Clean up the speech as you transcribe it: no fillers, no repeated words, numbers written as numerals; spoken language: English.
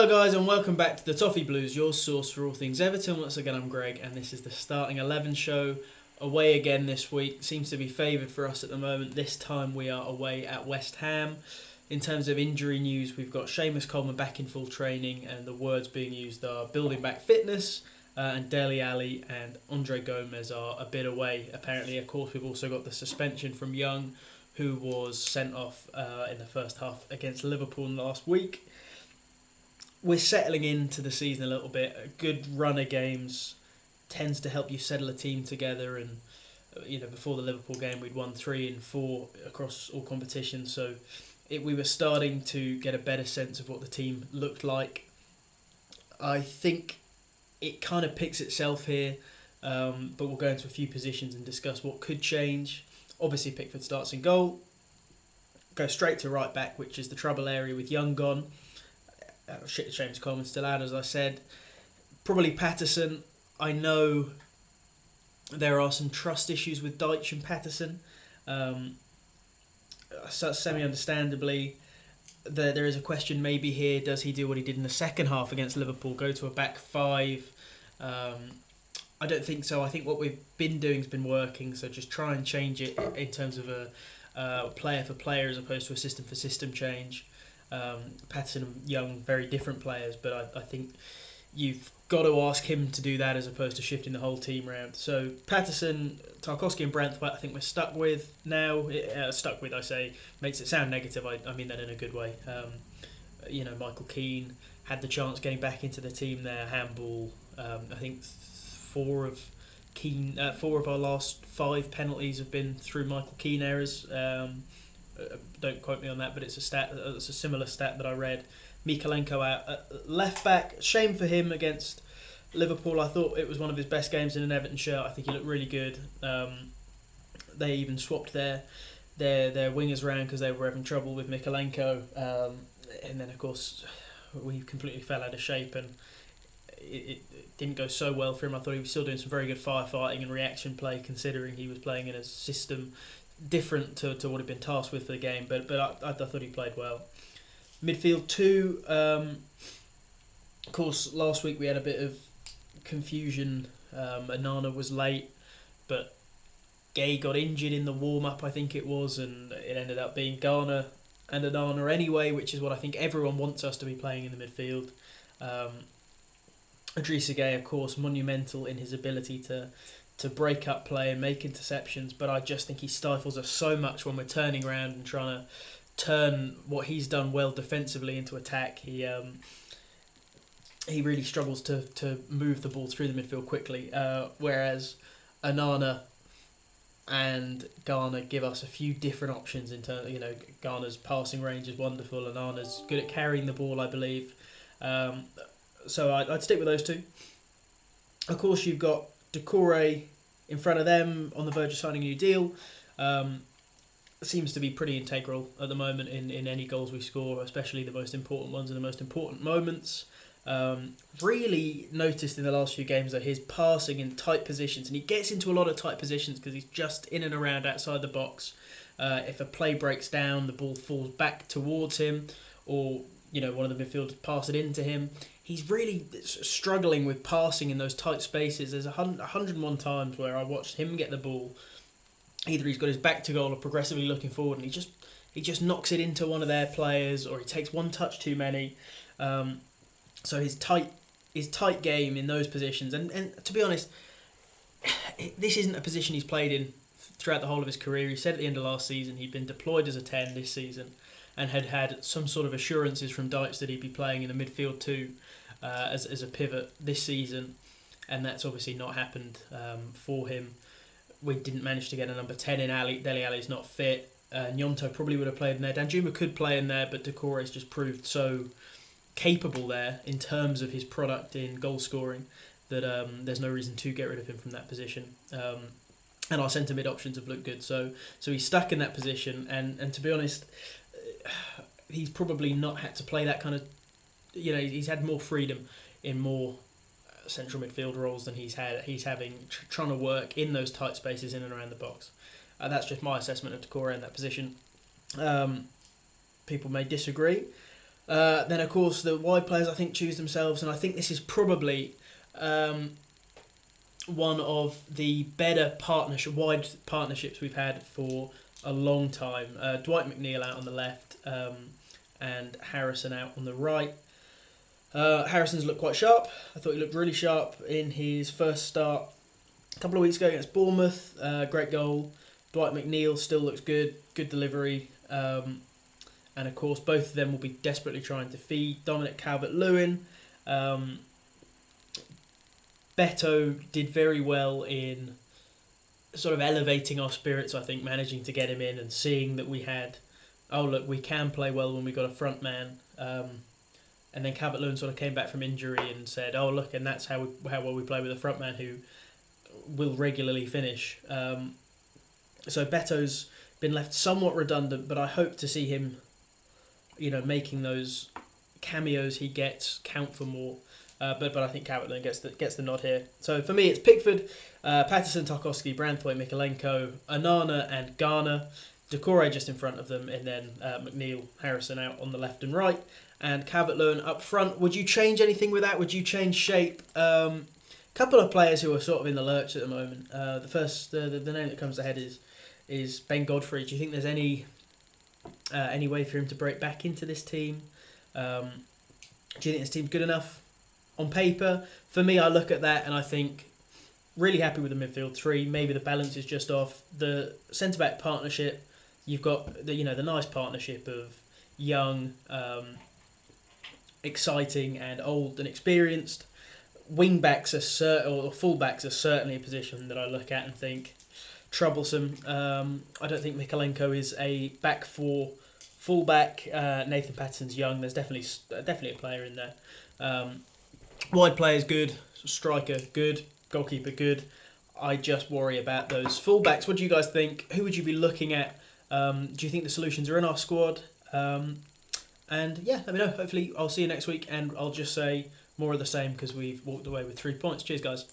Hello guys and welcome back to the Toffee Blues, your source for all things Everton. Once again I'm Greg and this is the Starting 11 show. Away again this week, seems to be favoured for us at the moment. This time we are away at West Ham. In terms of injury news, we've got Seamus Coleman back in full training and the words being used are building back fitness, and Dele Alli and Andre Gomez are a bit away. Apparently, of course, we've also got the suspension from Young, who was sent off in the first half against Liverpool last week. We're settling into the season a little bit. A good run of games tends to help you settle a team together, and before the Liverpool game we'd won 3 and 4 across all competitions, so we were starting to get a better sense of what the team looked like. I think it kind of picks itself here, but we'll go into a few positions and discuss what could change. Obviously Pickford starts in goal, go straight to right back, which is the trouble area with Young gone. James Coleman still out, as I said. Probably Patterson. I know there are some trust issues with Dyche and Patterson. Semi-understandably, there is a question maybe here. Does he do what he did in the second half against Liverpool, go to a back five? I don't think so. I think what we've been doing has been working, so just try and change it in terms of a player for player as opposed to a system for system change. Patterson and Young, very different players, but I think you've got to ask him to do that as opposed to shifting the whole team around. So Patterson, Tarkowski and Branthwaite I think we're stuck with now. Stuck with, I say, makes it sound negative. I mean that in a good way. Michael Keane had the chance getting back into the team there. Handball. I think 4 of our last 5 penalties have been through Michael Keane errors. Don't quote me on that, but it's a similar stat that I read. Mykolenko out at left back. Shame for him against Liverpool. I thought it was one of his best games in an Everton shirt. I think he looked really good. They even swapped their wingers around because they were having trouble with Mykolenko. And then, of course, we completely fell out of shape and it didn't go so well for him. I thought he was still doing some very good firefighting and reaction play, considering he was playing in a system different to what he'd been tasked with for the game, but I thought he played well. Midfield 2, of course, last week we had a bit of confusion. Onana was late, but Gay got injured in the warm-up, I think it was, and it ended up being Garner and Onana anyway, which is what I think everyone wants us to be playing in the midfield. Idrissa Gueye, of course, monumental in his ability to break up play and make interceptions, but I just think he stifles us so much when we're turning around and trying to turn what he's done well defensively into attack. He really struggles to move the ball through the midfield quickly, whereas Onana and Garner give us a few different options in terms. Garner's passing range is wonderful, and Onana's good at carrying the ball, I believe. So I'd stick with those two. Of course, you've got Doucouré in front of them, on the verge of signing a new deal. Seems to be pretty integral at the moment in any goals we score, especially the most important ones in the most important moments. Really noticed in the last few games that his passing in tight positions, and he gets into a lot of tight positions because he's just in and around outside the box. If a play breaks down, the ball falls back towards him, or one of the midfielders pass it into him. He's really struggling with passing in those tight spaces. There's 101 times where I watched him get the ball. Either he's got his back to goal or progressively looking forward, and he just knocks it into one of their players, or he takes one touch too many. So his tight game in those positions, and to be honest, this isn't a position he's played in throughout the whole of his career. He said at the end of last season he'd been deployed as a 10 this season, and had some sort of assurances from Dyche that he'd be playing in the midfield too, as a pivot this season, and that's obviously not happened for him. We didn't manage to get a number 10 in Ali. Dele Alli's not fit. Gnonto probably would have played in there. Danjuma could play in there, but Doucouré's just proved so capable there in terms of his product in goal scoring that there's no reason to get rid of him from that position. And our centre mid options have looked good, so he's stuck in that position. And to be honest, he's probably not had to play that kind of. He's had more freedom in more central midfield roles than he's having trying to work in those tight spaces in and around the box. That's just my assessment of Doucouré in that position. People may disagree. Then, of course, the wide players, I think, choose themselves, and I think this is probably one of the better wide partnerships we've had for a long time. Dwight McNeil out on the left, and Harrison out on the right. Harrison's looked quite sharp. I thought he looked really sharp in his first start a couple of weeks ago against Bournemouth. Great goal. Dwight McNeil still looks good. Good delivery. And of course, both of them will be desperately trying to feed Dominic Calvert-Lewin. Beto did very well in sort of elevating our spirits, I think, managing to get him in and seeing that we had, oh look, we can play well when we got a front man. And then Calvert-Lewin sort of came back from injury and said, oh look, and that's how well we play with a front man who will regularly finish. So Beto's been left somewhat redundant, but I hope to see him, making those cameos he gets count for more. But I think Calvert-Lewin gets the nod here. So for me, it's Pickford, Patterson, Tarkowski, Branthwaite, Mikolenko, Onana and Garner. Doucouré just in front of them, and then McNeil, Harrison out on the left and right, and Calvert-Lewin up front. Would you change anything with that? Would you change shape? Couple of players who are sort of in the lurch at the moment. The name that comes to head is Ben Godfrey. Do you think there's any way for him to break back into this team? Do you think this team's good enough on paper? For me, I look at that and I think really happy with the midfield three. Maybe the balance is just off. The centre back partnership, you've got the nice partnership of young, exciting, and old and experienced. Wing backs or full backs are certainly a position that I look at and think troublesome. I don't think Mikolenko is a back four full back. Nathan Patterson's young. There's definitely a player in there. Wide players good, striker good, goalkeeper good. I just worry about those full backs. What do you guys think? Who would you be looking at? Do you think the solutions are in our squad? And yeah, let me know. Hopefully I'll see you next week, and I'll just say more of the same because we've walked away with 3 points. Cheers, guys.